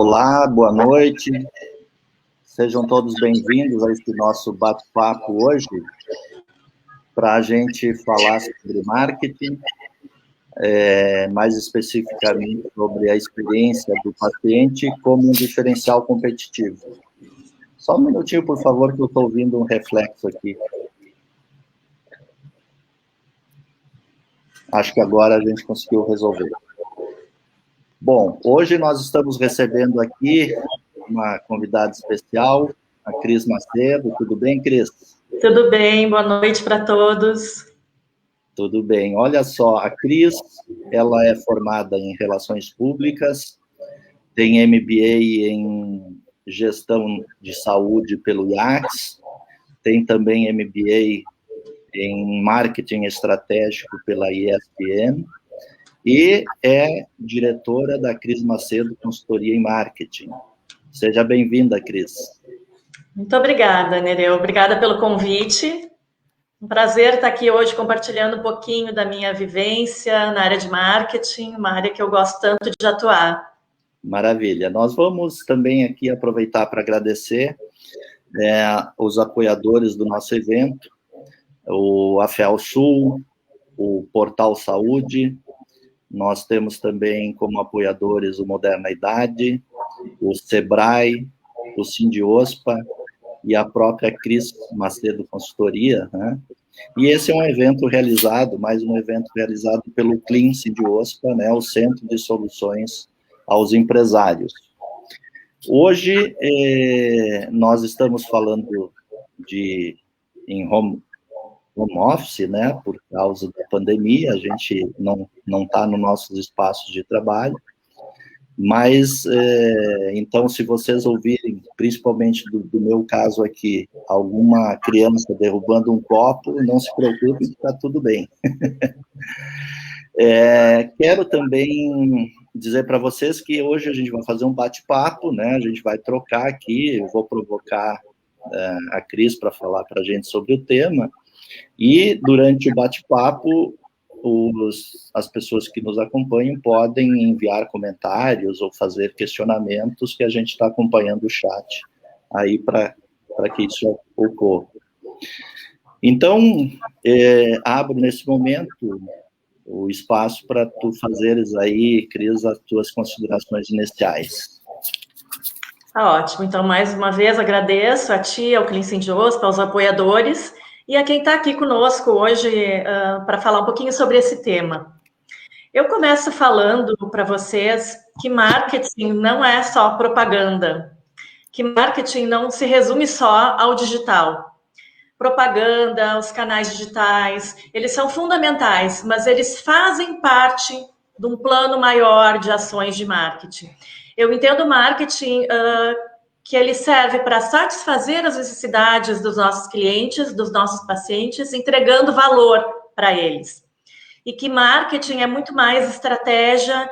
Olá, boa noite. Sejam todos bem-vindos a este nosso bate-papo hoje, para a gente falar sobre marketing, mais especificamente sobre a experiência do paciente como um diferencial competitivo. Só um minutinho, por favor, que eu estou ouvindo um reflexo aqui. Acho que agora a gente conseguiu resolver. Bom, hoje nós estamos recebendo aqui uma convidada especial, a Cris Macedo. Tudo bem, Cris? Tudo bem, boa noite para todos. Tudo bem. Olha só, a Cris, ela é formada em Relações Públicas, tem MBA em Gestão de Saúde pelo IACS, tem também MBA em Marketing Estratégico pela ESPM, e é diretora da Cris Macedo Consultoria em Marketing. Seja bem-vinda, Cris. Muito obrigada, Nereu. Obrigada pelo convite. Um prazer estar aqui hoje compartilhando um pouquinho da minha vivência na área de marketing, uma área que eu gosto tanto de atuar. Maravilha. Nós vamos também aqui aproveitar para agradecer os apoiadores do nosso evento, o AFEAL Sul, o Portal Saúde. Nós temos também como apoiadores o Moderna Idade, o Sebrae, o Sindiospa e a própria Cris Macedo Consultoria, né? E esse é um evento realizado, mais um evento realizado pelo CLIN Sindiospa, né, o Centro de Soluções aos Empresários. Hoje, nós estamos falando em home office, né, por causa da pandemia, a gente não está nos nossos espaços de trabalho, mas, então, se vocês ouvirem, principalmente do meu caso aqui, alguma criança derrubando um copo, não se preocupem, está tudo bem. Quero também dizer para vocês que hoje a gente vai fazer um bate-papo, né, a gente vai trocar aqui, eu vou provocar a Cris para falar para a gente sobre o tema, e durante o bate-papo, as pessoas que nos acompanham podem enviar comentários ou fazer questionamentos, que a gente está acompanhando o chat aí para que isso ocorra. Então, abro nesse momento o espaço para tu fazeres aí, Cris, as tuas considerações iniciais. Tá ótimo. Então, mais uma vez, agradeço a ti, ao CLIN Sindiospa, aos apoiadores, e a quem está aqui conosco hoje para falar um pouquinho sobre esse tema. Eu começo falando para vocês que marketing não é só propaganda, que marketing não se resume só ao digital. Propaganda, os canais digitais, eles são fundamentais, mas eles fazem parte de um plano maior de ações de marketing. Eu entendo marketing que ele serve para satisfazer as necessidades dos nossos clientes, dos nossos pacientes, entregando valor para eles. E que marketing é muito mais estratégia,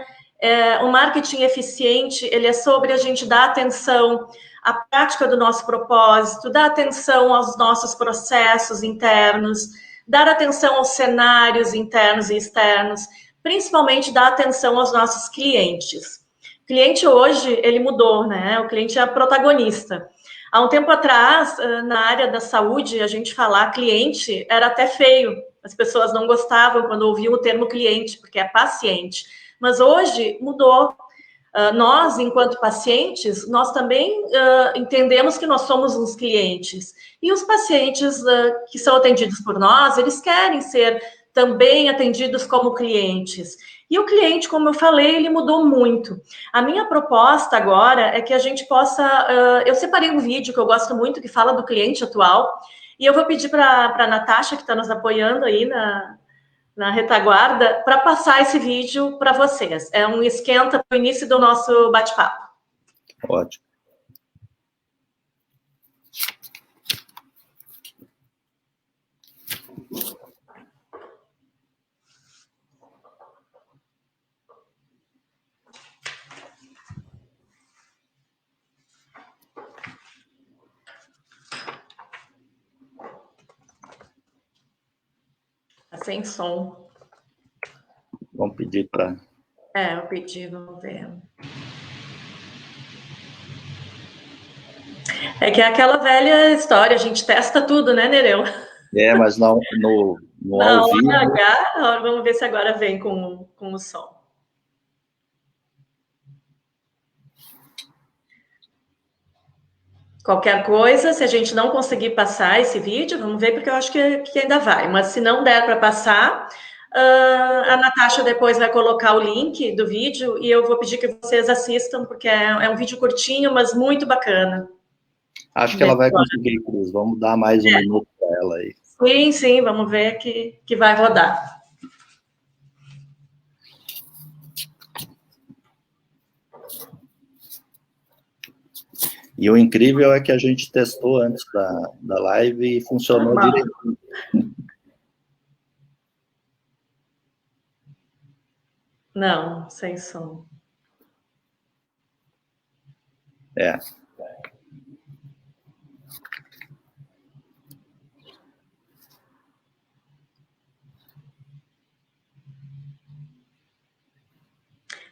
o marketing eficiente, ele é sobre a gente dar atenção à prática do nosso propósito, dar atenção aos nossos processos internos, dar atenção aos cenários internos e externos, principalmente dar atenção aos nossos clientes. O cliente hoje, ele mudou, né? O cliente é protagonista. Há um tempo atrás, na área da saúde, a gente falar cliente era até feio. As pessoas não gostavam quando ouviam o termo cliente, porque é paciente. Mas hoje mudou. Nós, enquanto pacientes, nós também entendemos que nós somos uns clientes. E os pacientes que são atendidos por nós, eles querem ser também atendidos como clientes. E o cliente, como eu falei, ele mudou muito. A minha proposta agora é que a gente possa... eu separei um vídeo que eu gosto muito, que fala do cliente atual, e eu vou pedir para a Natasha, que está nos apoiando aí na retaguarda, para passar esse vídeo para vocês. É um esquenta para o início do nosso bate-papo. Ótimo. Sem som. Vamos pedir para... eu pedi, vamos ver. É que é aquela velha história, a gente testa tudo, né, Nereu? Mas não, no ao vivo... H, vamos ver se agora vem com o som. Qualquer coisa, se a gente não conseguir passar esse vídeo, vamos ver, porque eu acho que ainda vai. Mas se não der para passar, a Natasha depois vai colocar o link do vídeo e eu vou pedir que vocês assistam, porque é um vídeo curtinho, mas muito bacana. Acho que ela vai conseguir, Cris. Vamos dar mais um minuto para ela aí. Sim, sim, vamos ver que vai rodar. E o incrível é que a gente testou antes da live e funcionou direitinho. Não, sem som.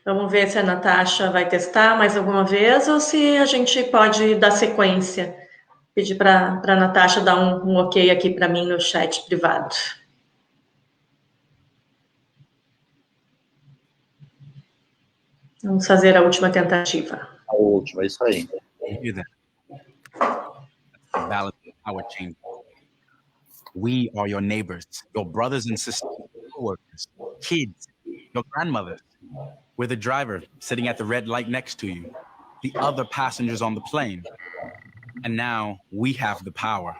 Vamos ver se a Natasha vai testar mais alguma vez ou se a gente pode dar sequência. Pedir para a Natasha dar um ok aqui para mim no chat privado. Vamos fazer a última tentativa. A última, isso aí. Balance our change. We are your neighbors, your brothers and sisters, coworkers, kids, your grandmothers. We're the driver sitting at the red light next to you, the other passengers on the plane. And now we have the power.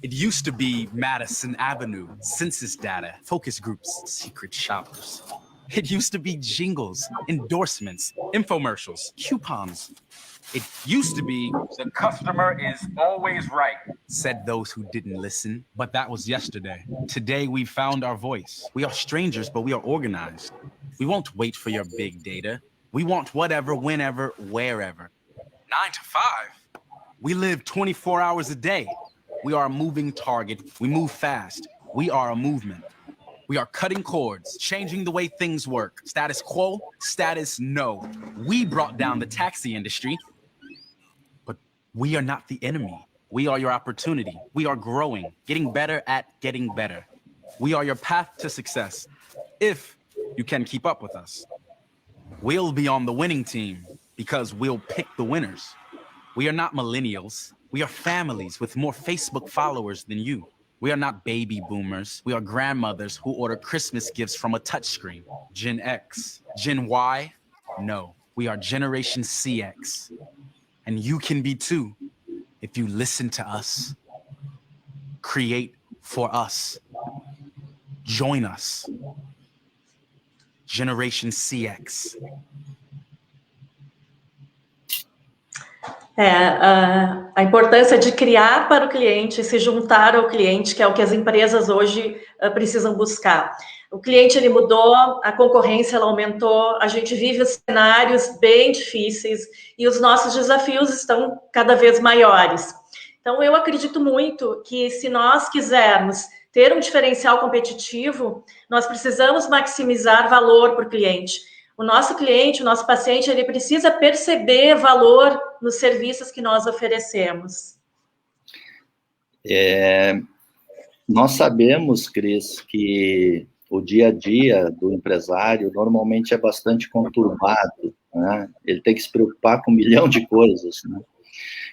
It used to be Madison Avenue, census data, focus groups, secret shoppers. It used to be jingles, endorsements, infomercials, coupons. It used to be the customer is always right, said those who didn't listen. But that was yesterday. Today we found our voice. We are strangers, but we are organized. We won't wait for your big data. We want whatever, whenever, wherever. 9 to 5. We live 24 hours a day. We are a moving target. We move fast. We are a movement. We are cutting cords, changing the way things work. Status quo, status no. We brought down the taxi industry, but we are not the enemy. We are your opportunity. We are growing, getting better at getting better. We are your path to success, if you can keep up with us. We'll be on the winning team because we'll pick the winners. We are not millennials. We are families with more Facebook followers than you. We are not baby boomers. We are grandmothers who order Christmas gifts from a touchscreen. Gen X. Gen Y? No. We are Generation CX. And you can be too if you listen to us. Create for us. Join us. Generation CX. A importância de criar para o cliente, se juntar ao cliente, que é o que as empresas hoje precisam buscar. O cliente ele mudou, a concorrência ela aumentou, a gente vive cenários bem difíceis e os nossos desafios estão cada vez maiores. Então, eu acredito muito que se nós quisermos ter um diferencial competitivo, nós precisamos maximizar valor para o cliente. O nosso cliente, o nosso paciente, ele precisa perceber valor nos serviços que nós oferecemos. Nós sabemos, Cris, que o dia a dia do empresário normalmente é bastante conturbado, né? Ele tem que se preocupar com 1 milhão de coisas, né?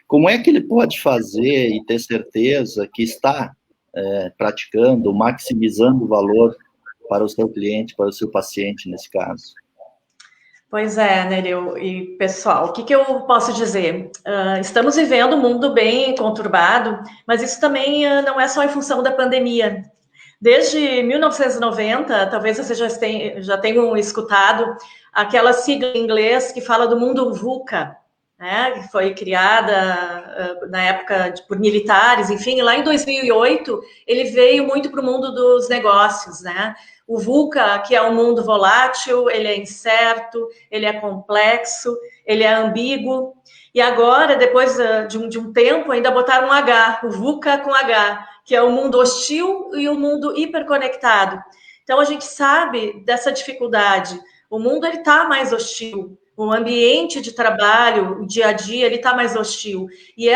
Como é que ele pode fazer e ter certeza que está praticando, maximizando o valor para o seu cliente, para o seu paciente, nesse caso? Pois é, Nereu e pessoal, o que eu posso dizer? Estamos vivendo um mundo bem conturbado, mas isso também não é só em função da pandemia. Desde 1990, talvez vocês já tenham escutado aquela sigla em inglês que fala do mundo VUCA, né, que foi criada na época por militares, enfim, lá em 2008, ele veio muito para o mundo dos negócios, né? O VUCA, que é um mundo volátil, ele é incerto, ele é complexo, ele é ambíguo. E agora, depois de um tempo, ainda botaram um H, o VUCA com H, que é o mundo hostil e o mundo hiperconectado. Então, a gente sabe dessa dificuldade. O mundo está mais hostil, o ambiente de trabalho, o dia a dia, ele está mais hostil. E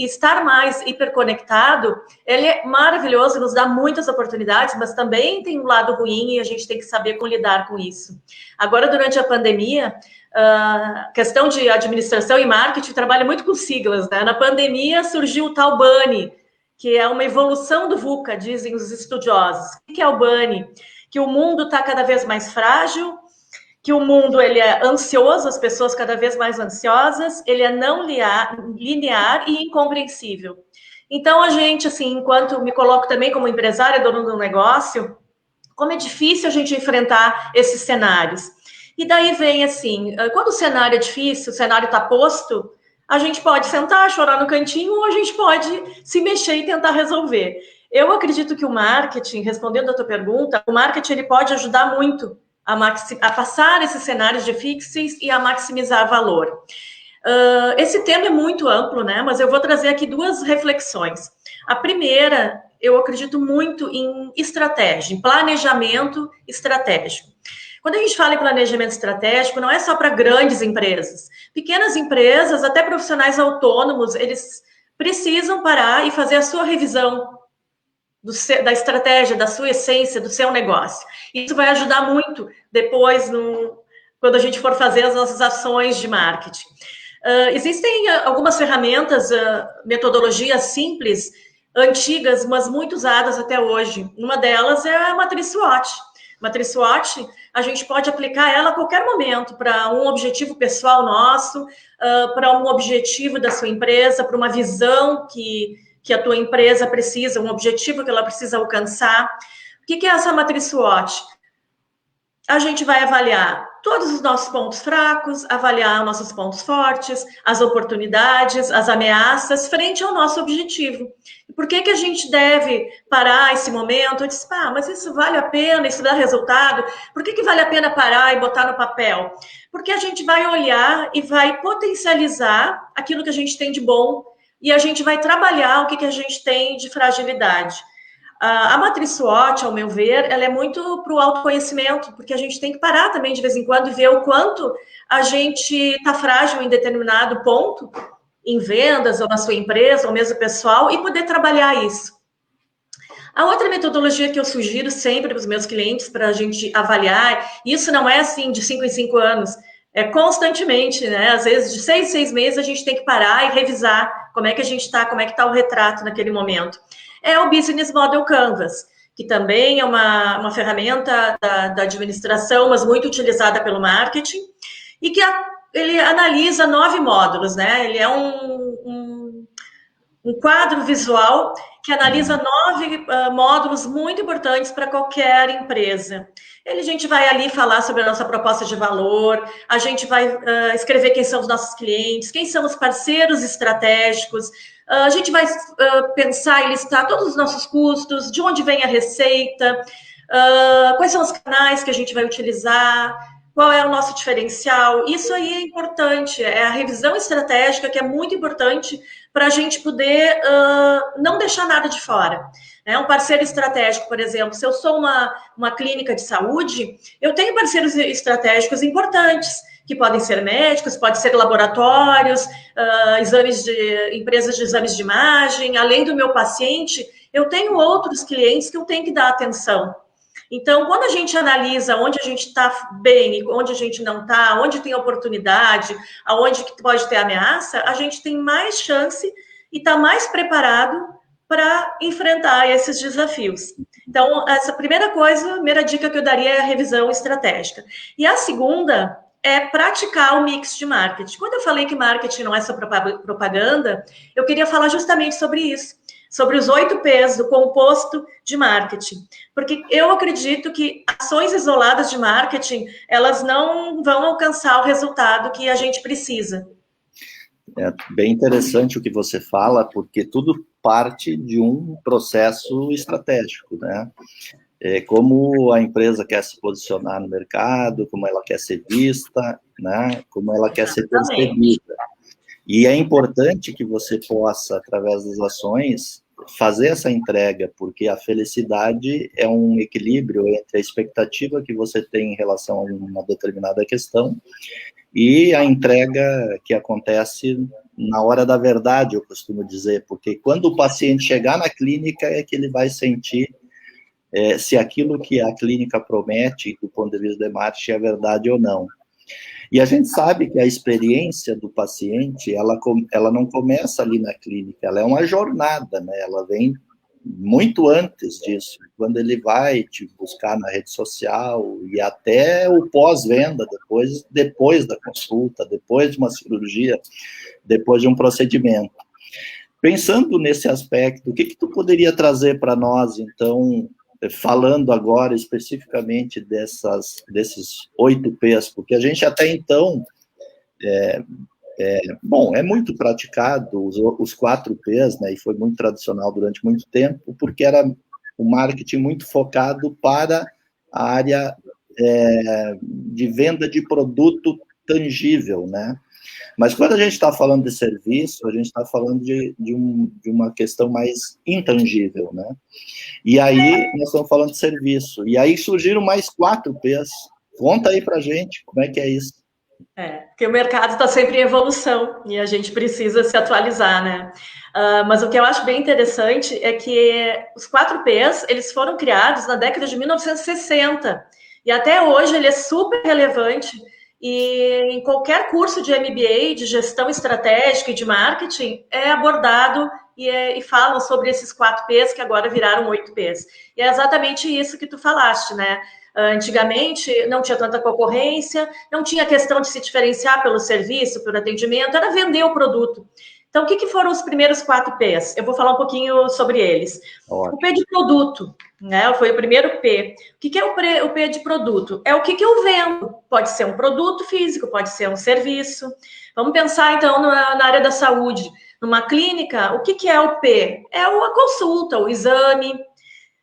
estar mais hiperconectado, ele é maravilhoso, nos dá muitas oportunidades, mas também tem um lado ruim e a gente tem que saber como lidar com isso. Agora, durante a pandemia, a questão de administração e marketing trabalha muito com siglas, né? Na pandemia surgiu o tal BANI, que é uma evolução do VUCA, dizem os estudiosos. O que é o BANI? Que o mundo está cada vez mais frágil, que o mundo ele é ansioso, as pessoas cada vez mais ansiosas, ele é não linear e incompreensível. Então, a gente, assim, enquanto me coloco também como empresária, dona do negócio, como é difícil a gente enfrentar esses cenários. E daí vem, assim, quando o cenário é difícil, o cenário está posto, a gente pode sentar, chorar no cantinho, ou a gente pode se mexer e tentar resolver. Eu acredito que o marketing, respondendo a tua pergunta, o marketing ele pode ajudar muito a passar esses cenários difíceis e a maximizar valor. Esse tema é muito amplo, né? Mas eu vou trazer aqui duas reflexões. A primeira, eu acredito muito em estratégia, em planejamento estratégico. Quando a gente fala em planejamento estratégico, não é só para grandes empresas. Pequenas empresas, até profissionais autônomos, eles precisam parar e fazer a sua revisão da estratégia, da sua essência, do seu negócio. Isso vai ajudar muito depois, quando a gente for fazer as nossas ações de marketing. Existem algumas ferramentas, metodologias simples, antigas, mas muito usadas até hoje. Uma delas é a matriz SWOT. Matriz SWOT, a gente pode aplicar ela a qualquer momento, para um objetivo pessoal nosso, para um objetivo da sua empresa, para uma visão que a tua empresa precisa, um objetivo que ela precisa alcançar. O que é essa matriz SWOT? A gente vai avaliar todos os nossos pontos fracos, avaliar nossos pontos fortes, as oportunidades, as ameaças, frente ao nosso objetivo. E por que a gente deve parar esse momento? Eu disse, mas isso vale a pena, isso dá resultado? Por que vale a pena parar e botar no papel? Porque a gente vai olhar e vai potencializar aquilo que a gente tem de bom, e a gente vai trabalhar o que a gente tem de fragilidade. A matriz SWOT, ao meu ver, ela é muito para o autoconhecimento, porque a gente tem que parar também de vez em quando e ver o quanto a gente está frágil em determinado ponto, em vendas, ou na sua empresa, ou mesmo pessoal, e poder trabalhar isso. A outra metodologia que eu sugiro sempre para os meus clientes, para a gente avaliar, isso não é assim de 5 em 5 anos, é constantemente, né? Às vezes, de 6 em 6 meses, a gente tem que parar e revisar como é que a gente está, como é que está o retrato naquele momento. É o Business Model Canvas, que também é uma ferramenta da administração, mas muito utilizada pelo marketing, e que ele analisa 9 módulos, né? Ele é um quadro visual que analisa 9 módulos muito importantes para qualquer empresa. A gente vai ali falar sobre a nossa proposta de valor, a gente vai escrever quem são os nossos clientes, quem são os parceiros estratégicos, a gente vai pensar e listar todos os nossos custos, de onde vem a receita, quais são os canais que a gente vai utilizar, qual é o nosso diferencial. Isso aí é importante, é a revisão estratégica que é muito importante para a gente poder não deixar nada de fora. Um parceiro estratégico, por exemplo, se eu sou uma clínica de saúde, eu tenho parceiros estratégicos importantes, que podem ser médicos, podem ser laboratórios, empresas de exames de imagem. Além do meu paciente, eu tenho outros clientes que eu tenho que dar atenção. Então, quando a gente analisa onde a gente está bem, onde a gente não está, onde tem oportunidade, aonde que pode ter ameaça, a gente tem mais chance e está mais preparado para enfrentar esses desafios. Então, essa primeira dica que eu daria é a revisão estratégica. E a segunda é praticar o mix de marketing. Quando eu falei que marketing não é só propaganda, eu queria falar justamente sobre isso, sobre os 8 P's do composto de marketing. Porque eu acredito que ações isoladas de marketing, elas não vão alcançar o resultado que a gente precisa. É bem interessante o que você fala, porque tudo parte de um processo estratégico, né? Como a empresa quer se posicionar no mercado, como ela quer ser vista, né? Como ela quer ser percebida. E é importante que você possa, através das ações, fazer essa entrega, porque a felicidade é um equilíbrio entre a expectativa que você tem em relação a uma determinada questão e a entrega que acontece na hora da verdade, eu costumo dizer, porque quando o paciente chegar na clínica é que ele vai sentir se aquilo que a clínica promete, do ponto de vista de marketing, é verdade ou não. E a gente sabe que a experiência do paciente, ela não começa ali na clínica, ela é uma jornada, né? Ela vem muito antes disso, quando ele vai te buscar na rede social e até o pós-venda, depois da consulta, depois de uma cirurgia, depois de um procedimento. Pensando nesse aspecto, o que tu poderia trazer para nós, então, falando agora especificamente desses 8 P's, porque a gente até então, é muito praticado os 4 P's, né, e foi muito tradicional durante muito tempo, porque era o marketing muito focado para a área de venda de produto tangível, né? Mas quando a gente está falando de serviço, a gente está falando de uma questão mais intangível, né? E aí nós estamos falando de serviço. E aí surgiram mais 4 P's. Conta aí para a gente como é que é isso. Porque o mercado está sempre em evolução e a gente precisa se atualizar, né? Mas o que eu acho bem interessante é que os 4 P's, eles foram criados na década de 1960 e até hoje ele é super relevante e em qualquer curso de MBA, de gestão estratégica e de marketing, é abordado e falam sobre esses 4 P's que agora viraram 8 P's. E é exatamente isso que tu falaste, né? Antigamente não tinha tanta concorrência, não tinha questão de se diferenciar pelo serviço, pelo atendimento, era vender o produto. Então, o que foram os primeiros 4 P's? Eu vou falar um pouquinho sobre eles. Ótimo. O P de produto, né? Foi o primeiro P. O que é o P de produto? É o que eu vendo. Pode ser um produto físico, pode ser um serviço. Vamos pensar, então, na área da saúde. Numa clínica, o que é o P? É a consulta, o exame.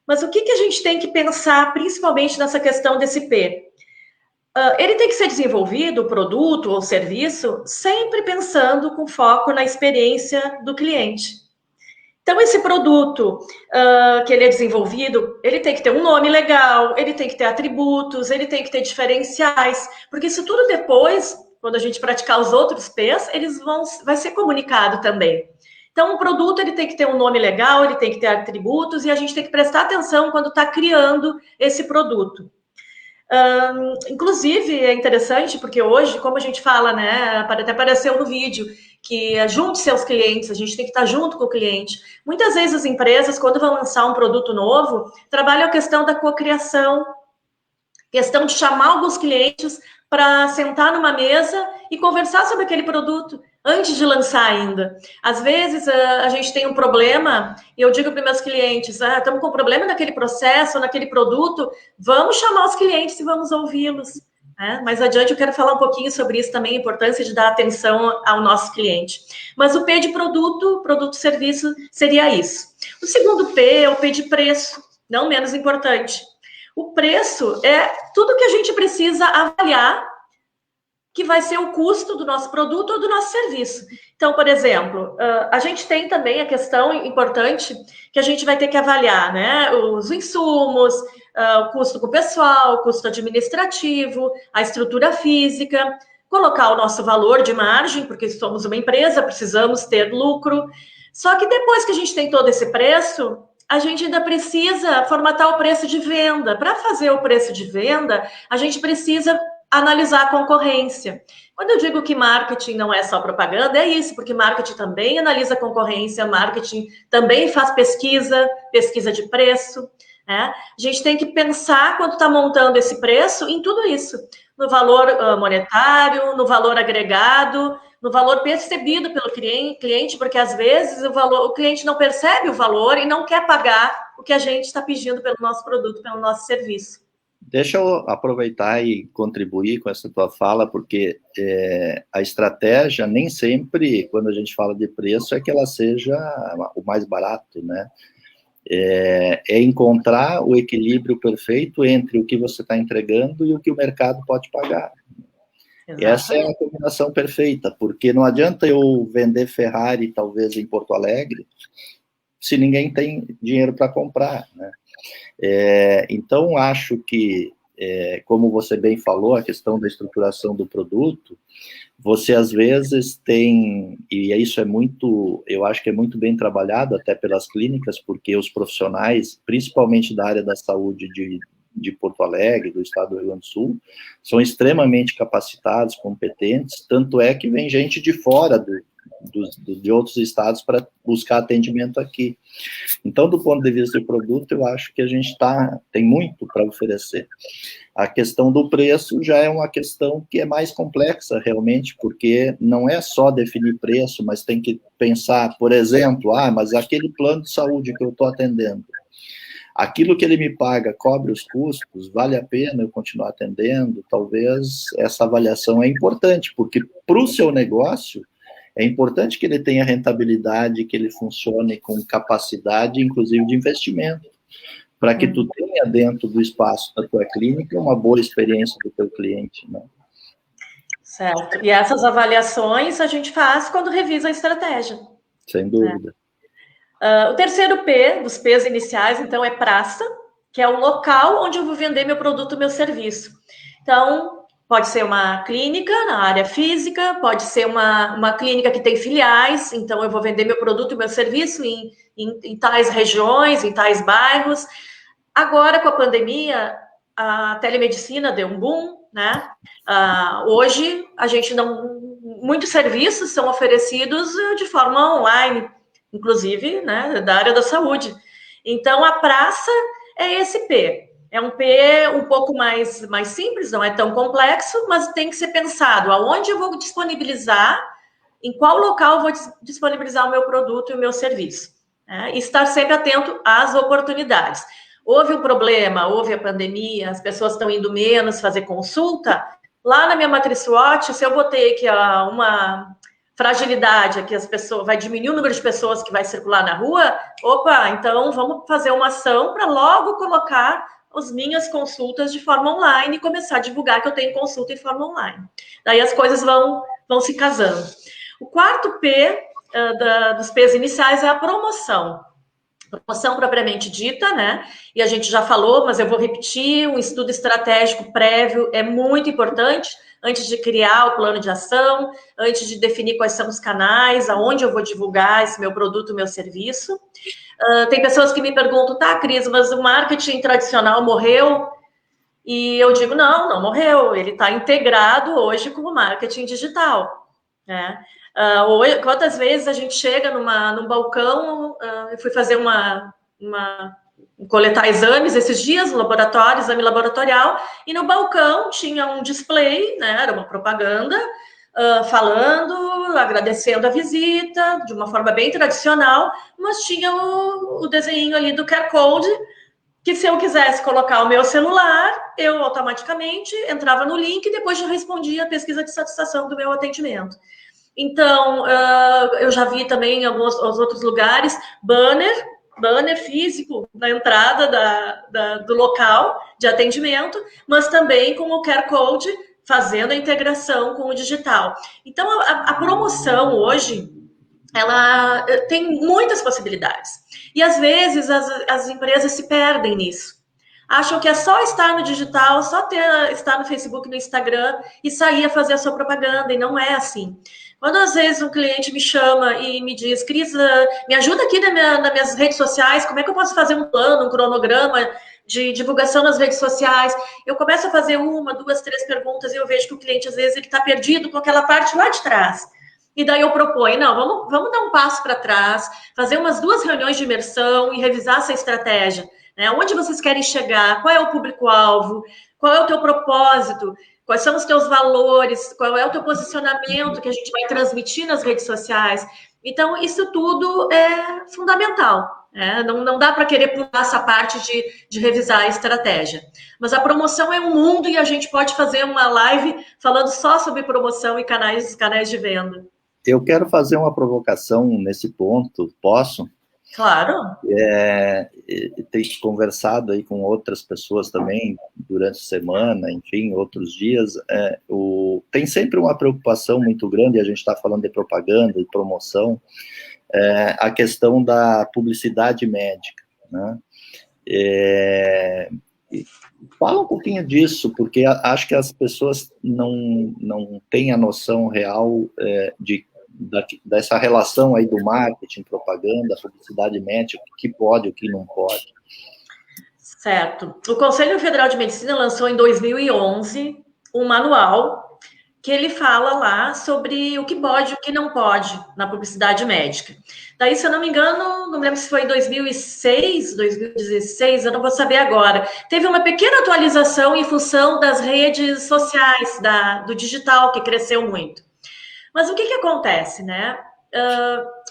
Mas o que a gente tem que pensar, principalmente nessa questão desse P? Ele tem que ser desenvolvido, o produto ou serviço, sempre pensando com foco na experiência do cliente. Então, esse produto que ele é desenvolvido, ele tem que ter um nome legal, ele tem que ter atributos, ele tem que ter diferenciais, porque isso tudo depois, quando a gente praticar os outros P's, vai ser comunicado também. Então, o produto ele tem que ter um nome legal, ele tem que ter atributos, e a gente tem que prestar atenção quando está criando esse produto. Inclusive, é interessante, porque hoje, como a gente fala, né, até apareceu no vídeo, que junte seus clientes, a gente tem que estar junto com o cliente. Muitas vezes as empresas, quando vão lançar um produto novo, trabalham a questão da cocriação, questão de chamar alguns clientes para sentar numa mesa e conversar sobre aquele produto antes de lançar ainda. Às vezes a gente tem um problema e eu digo para meus clientes, estamos com um problema naquele processo, naquele produto, vamos chamar os clientes e vamos ouvi-los. Mais adiante eu quero falar um pouquinho sobre isso também, a importância de dar atenção ao nosso cliente. Mas o P de produto, serviço, seria isso. O segundo P é o P de preço, não menos importante. O preço é tudo que a gente precisa avaliar que vai ser o custo do nosso produto ou do nosso serviço. Então, por exemplo, a gente tem também a questão importante que a gente vai ter que avaliar, né? Os insumos, o custo com o pessoal, o custo administrativo, a estrutura física, colocar o nosso valor de margem, porque somos uma empresa, precisamos ter lucro. Só que depois que a gente tem todo esse preço, a gente ainda precisa formatar o preço de venda. Para fazer o preço de venda, a gente precisa analisar a concorrência. Quando eu digo que marketing não é só propaganda, é isso, porque marketing também analisa a concorrência, marketing também faz pesquisa de preço, né? A gente tem que pensar, quando está montando esse preço, em tudo isso. No valor monetário, no valor agregado, no valor percebido pelo cliente, porque às vezes o cliente não percebe o valor e não quer pagar o que a gente está pedindo pelo nosso produto, pelo nosso serviço. Deixa eu aproveitar e contribuir com essa tua fala, porque a estratégia nem sempre, quando a gente fala de preço, é que ela seja o mais barato, né? É encontrar o equilíbrio perfeito entre o que você está entregando e o que o mercado pode pagar. Exatamente. Essa é a combinação perfeita, porque não adianta eu vender Ferrari, talvez, em Porto Alegre, se ninguém tem dinheiro para comprar, né? Então, acho que como você bem falou, a questão da estruturação do produto, você às vezes tem, e isso é muito, eu acho que é muito bem trabalhado até pelas clínicas, porque os profissionais, principalmente da área da saúde de Porto Alegre, do estado do Rio Grande do Sul, são extremamente capacitados, competentes, tanto é que vem gente de fora de outros estados para buscar atendimento aqui. Então, do ponto de vista do produto, eu acho que a gente tem muito para oferecer. A questão do preço já é uma questão que é mais complexa, realmente, porque não é só definir preço, mas tem que pensar, por exemplo, mas aquele plano de saúde que eu estou atendendo, aquilo que ele me paga cobre os custos, vale a pena eu continuar atendendo? Talvez essa avaliação é importante, porque para o seu negócio, é importante que ele tenha rentabilidade, que ele funcione com capacidade, inclusive de investimento, para que tu tenha dentro do espaço da tua clínica uma boa experiência do teu cliente, né? Certo. E essas avaliações a gente faz quando revisa a estratégia. Sem dúvida. O terceiro P, dos P's iniciais, então, é praça, que é o local onde eu vou vender meu produto, meu serviço. Então, pode ser uma clínica na área física, pode ser uma clínica que tem filiais, então eu vou vender meu produto e meu serviço em tais regiões, em tais bairros. Agora, com a pandemia, a telemedicina deu um boom, né? Hoje, muitos serviços são oferecidos de forma online, inclusive, né, da área da saúde. Então, a praça é esse P. É um P um pouco mais simples, não é tão complexo, mas tem que ser pensado aonde eu vou disponibilizar, em qual local eu vou disponibilizar o meu produto e o meu serviço. Né? E estar sempre atento às oportunidades. Houve um problema, houve a pandemia, as pessoas estão indo menos fazer consulta. Lá na minha matriz SWOT, se eu botei que uma fragilidade, que as pessoas vai diminuir o número de pessoas que vai circular na rua, então vamos fazer uma ação para logo colocar as minhas consultas de forma online e começar a divulgar que eu tenho consulta em forma online. Daí as coisas vão se casando. O quarto P dos P's iniciais é a promoção. Promoção propriamente dita, né? E a gente já falou, mas eu vou repetir, um estudo estratégico prévio é muito importante antes de criar o plano de ação, antes de definir quais são os canais, aonde eu vou divulgar esse meu produto, meu serviço. Tem pessoas que me perguntam, tá, Cris, mas o marketing tradicional morreu? E eu digo, não morreu, ele está integrado hoje com o marketing digital, né? Quantas vezes a gente chega num balcão, eu fui fazer coletar exames esses dias no laboratório, exame laboratorial, e no balcão tinha um display, né, era uma propaganda, falando, agradecendo a visita, de uma forma bem tradicional, mas tinha o desenho ali do QR Code, que se eu quisesse colocar o meu celular, eu automaticamente entrava no link e depois já respondia a pesquisa de satisfação do meu atendimento. Então, eu já vi também em alguns outros lugares, banner físico na entrada do local de atendimento, mas também com o QR Code fazendo a integração com o digital. Então, a promoção hoje, ela tem muitas possibilidades. E, às vezes, as empresas se perdem nisso. Acham que é só estar no digital, só estar no Facebook, no Instagram e sair a fazer a sua propaganda, e não é assim. Quando, às vezes, um cliente me chama e me diz, Cris, me ajuda aqui nas minhas redes sociais, como é que eu posso fazer um plano, um cronograma de divulgação nas redes sociais? Eu começo a fazer 1, 2, 3 perguntas e eu vejo que o cliente, às vezes, ele está perdido com aquela parte lá de trás. E daí eu proponho, vamos dar um passo para trás, fazer umas 2 reuniões de imersão e revisar essa estratégia. Né? Onde vocês querem chegar? Qual é o público-alvo? Qual é o teu propósito? Quais são os teus valores? Qual é o teu posicionamento que a gente vai transmitir nas redes sociais? Então, isso tudo é fundamental. Né? Não dá para querer pular essa parte de revisar a estratégia. Mas a promoção é um mundo e a gente pode fazer uma live falando só sobre promoção e canais de venda. Eu quero fazer uma provocação nesse ponto, posso? Claro. Tenho conversado aí com outras pessoas também durante a semana, enfim, outros dias. Tem sempre uma preocupação muito grande, a gente está falando de propaganda, de promoção, a questão da publicidade médica, né? Fala um pouquinho disso, porque acho que as pessoas não têm a noção real dessa relação aí do marketing, propaganda, publicidade médica, o que pode, o que não pode. Certo. O Conselho Federal de Medicina lançou em 2011 um manual que ele fala lá sobre o que pode e o que não pode na publicidade médica. Daí, se eu não me engano, não lembro se foi em 2006, 2016, eu não vou saber agora. Teve uma pequena atualização em função das redes sociais, do digital, que cresceu muito. Mas o que acontece, né?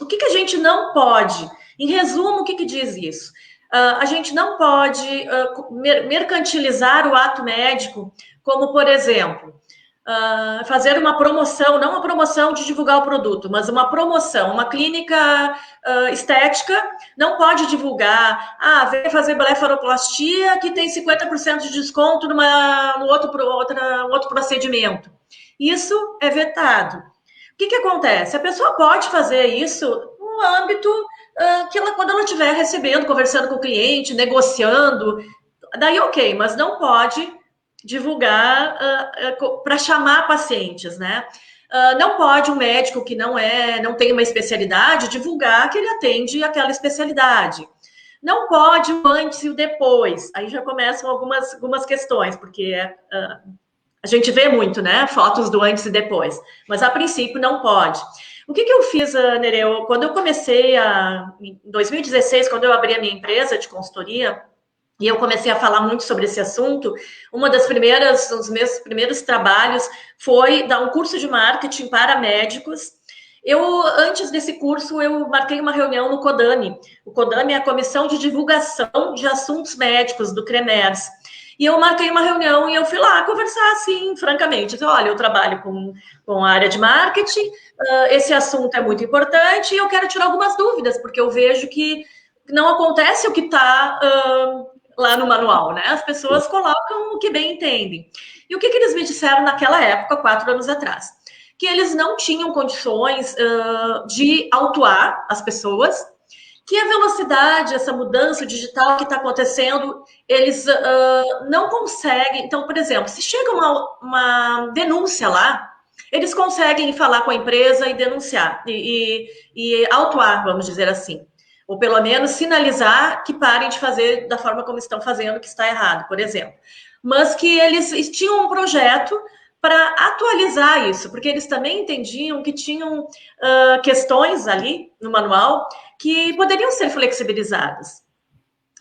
O que a gente não pode? Em resumo, o que diz isso? A gente não pode mercantilizar o ato médico, como, por exemplo, fazer uma promoção, não uma promoção de divulgar o produto, mas uma promoção. Uma clínica estética não pode divulgar, vem fazer blefaroplastia que tem 50% de desconto no outro procedimento. Isso é vetado. O que acontece? A pessoa pode fazer isso no âmbito quando ela estiver recebendo, conversando com o cliente, negociando, daí ok, mas não pode divulgar para chamar pacientes, né? Não pode um médico que não tem uma especialidade divulgar que ele atende aquela especialidade. Não pode o antes e o depois. Aí já começam algumas questões, porque a gente vê muito, né? Fotos do antes e depois. Mas, a princípio, não pode. O que eu fiz, Nereu? Quando eu comecei, em 2016, quando eu abri a minha empresa de consultoria, e eu comecei a falar muito sobre esse assunto, um dos meus primeiros trabalhos foi dar um curso de marketing para médicos. Antes desse curso, eu marquei uma reunião no CODAME. O CODAME é a Comissão de Divulgação de Assuntos Médicos do CREMERS. E eu marquei uma reunião e eu fui lá conversar, assim, francamente. Então, olha, eu trabalho com a área de marketing, esse assunto é muito importante e eu quero tirar algumas dúvidas, porque eu vejo que não acontece o que está lá no manual, né? As pessoas colocam o que bem entendem. E o que eles me disseram naquela época, 4 anos atrás? Que eles não tinham condições de autuar as pessoas, que a velocidade, essa mudança digital que está acontecendo, eles não conseguem. Então, por exemplo, se chega uma denúncia lá, eles conseguem falar com a empresa e denunciar, e autuar, vamos dizer assim. Ou pelo menos sinalizar que parem de fazer da forma como estão fazendo, que está errado, por exemplo. Mas que eles tinham um projeto para atualizar isso, porque eles também entendiam que tinham questões ali no manual que poderiam ser flexibilizadas.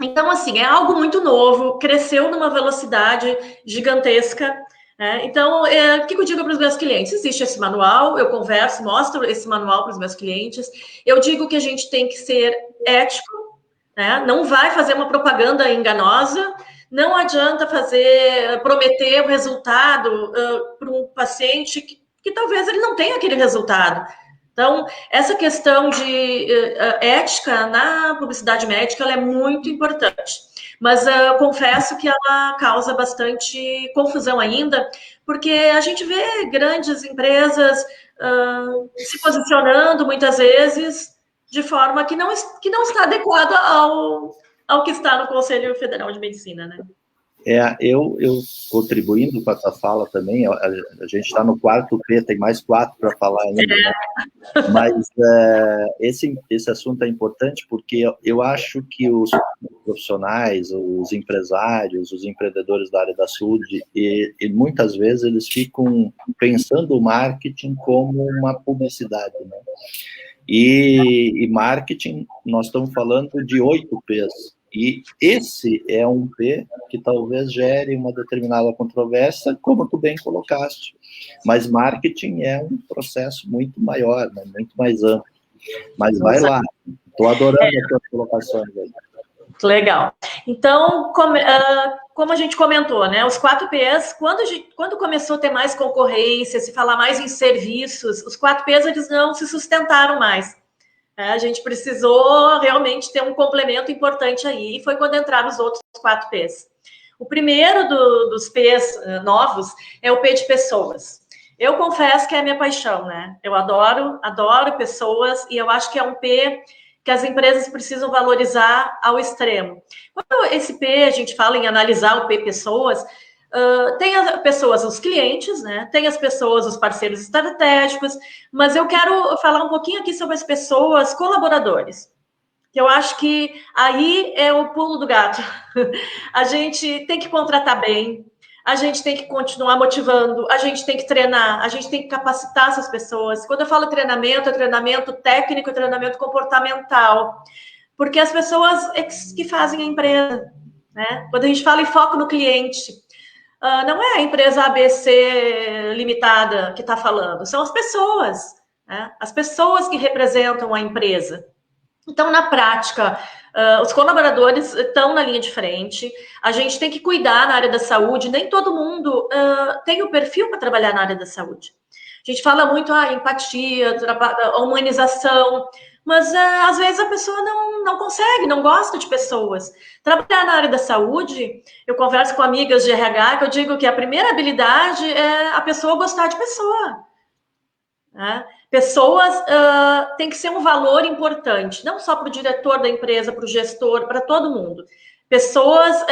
Então, assim, é algo muito novo, cresceu numa velocidade gigantesca. Então, o que eu digo para os meus clientes? Existe esse manual, eu converso, mostro esse manual para os meus clientes. Eu digo que a gente tem que ser ético, né? Não vai fazer uma propaganda enganosa, não adianta prometer o resultado para um paciente que talvez ele não tenha aquele resultado. Então, essa questão de ética na publicidade médica, ela é muito importante. Mas eu confesso que ela causa bastante confusão ainda, porque a gente vê grandes empresas se posicionando, muitas vezes, de forma que não está adequada ao que está no Conselho Federal de Medicina, né? Eu contribuindo com a tua fala também, a gente está no 4P, tem mais 4 para falar ainda, né? Mas esse assunto é importante porque eu acho que os profissionais, os empresários, os empreendedores da área da saúde, e muitas vezes eles ficam pensando o marketing como uma publicidade, né? E marketing, nós estamos falando de 8 P's. E esse é um P que talvez gere uma determinada controvérsia, como tu bem colocaste. Mas marketing é um processo muito maior, né? Muito mais amplo. Mas vai lá, estou adorando as tuas colocações aí. Legal. Então, como a gente comentou, né, os 4 P's, quando começou a ter mais concorrência, se falar mais em serviços, os 4 P's eles não se sustentaram mais. A gente precisou realmente ter um complemento importante aí, e foi quando entraram os outros 4 P's. O primeiro dos P's novos é o P de pessoas. Eu confesso que é a minha paixão, né? Eu adoro pessoas, e eu acho que é um P que as empresas precisam valorizar ao extremo. Quando esse P, a gente fala em analisar o P pessoas, tem as pessoas, os clientes, né? Tem as pessoas, os parceiros estratégicos, mas eu quero falar um pouquinho aqui sobre as pessoas colaboradores. Eu acho que aí é o pulo do gato. A gente tem que contratar bem, a gente tem que continuar motivando, a gente tem que treinar, a gente tem que capacitar essas pessoas. Quando eu falo treinamento, é treinamento técnico, é treinamento comportamental, porque as pessoas é que fazem a empresa, né? Quando a gente fala em foco no cliente, não é a empresa ABC Limitada que está falando, são as pessoas, né? As pessoas que representam a empresa. Então, na prática, os colaboradores estão na linha de frente, a gente tem que cuidar na área da saúde, nem todo mundo tem o perfil para trabalhar na área da saúde. A gente fala muito empatia, humanização, mas às vezes a pessoa não consegue, não gosta de pessoas. Trabalhar na área da saúde, eu converso com amigas de RH, que eu digo que a primeira habilidade é a pessoa gostar de pessoa. Né? Pessoas têm que ser um valor importante, não só para o diretor da empresa, para o gestor, para todo mundo. Pessoas,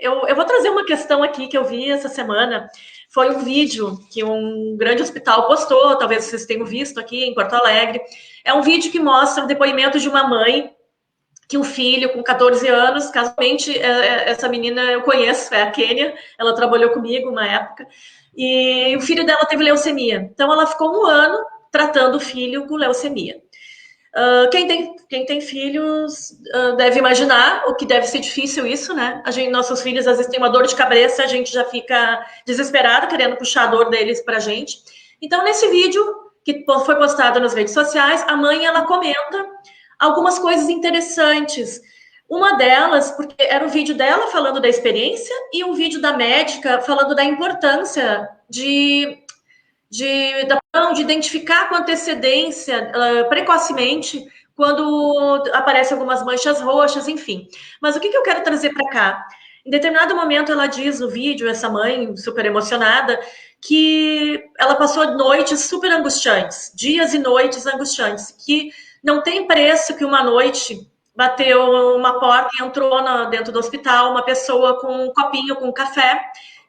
eu vou trazer uma questão aqui que eu vi essa semana, foi um vídeo que um grande hospital postou, talvez vocês tenham visto aqui em Porto Alegre, é um vídeo que mostra o depoimento de uma mãe, que um filho com 14 anos, casualmente, essa menina eu conheço, é a Kênia, ela trabalhou comigo uma época, e o filho dela teve leucemia. Então, ela ficou um ano tratando o filho com leucemia. Quem tem filhos deve imaginar o que deve ser difícil isso, né? Nossos filhos, às vezes, têm uma dor de cabeça, a gente já fica desesperado, querendo puxar a dor deles pra gente. Então, nesse vídeo, que foi postado nas redes sociais, a mãe, ela comenta algumas coisas interessantes. Uma delas, porque era um vídeo dela falando da experiência e um vídeo da médica falando da importância de identificar com antecedência, precocemente, quando aparecem algumas manchas roxas, enfim. Mas o que eu quero trazer para cá? Em determinado momento, ela diz no vídeo, essa mãe super emocionada, que ela passou noites super angustiantes, dias e noites angustiantes, que não tem preço que uma noite bateu uma porta e entrou dentro do hospital uma pessoa com um copinho com café,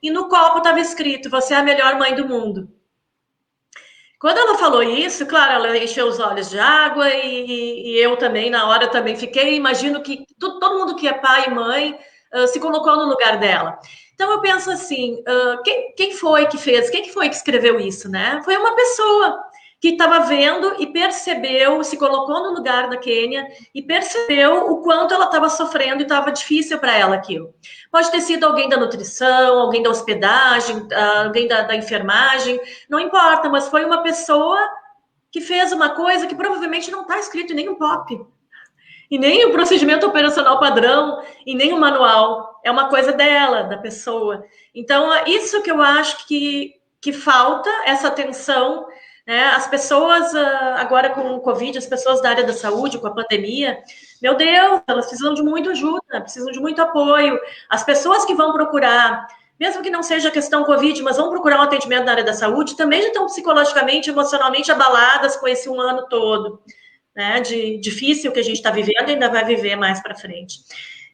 e no copo estava escrito: você é a melhor mãe do mundo. Quando ela falou isso, claro, ela encheu os olhos de água e eu também, na hora, também fiquei. Imagino que todo mundo que é pai e mãe se colocou no lugar dela. Então, eu penso assim, quem foi que fez, quem foi que escreveu isso, né? Foi uma pessoa que estava vendo e percebeu, se colocou no lugar da Kênia e percebeu o quanto ela estava sofrendo e estava difícil para ela aquilo. Pode ter sido alguém da nutrição, alguém da hospedagem, alguém da enfermagem, não importa, mas foi uma pessoa que fez uma coisa que provavelmente não está escrito em nenhum POP, e nem o procedimento operacional padrão, e nem o manual. É uma coisa dela, da pessoa. Então, isso que eu acho que falta, essa atenção, né? As pessoas, agora com o Covid, as pessoas da área da saúde, com a pandemia, meu Deus, elas precisam de muita ajuda, precisam de muito apoio. As pessoas que vão procurar, mesmo que não seja questão Covid, mas vão procurar um atendimento na área da saúde, também já estão psicologicamente, emocionalmente abaladas com esse um ano todo, né, de difícil que a gente está vivendo e ainda vai viver mais para frente.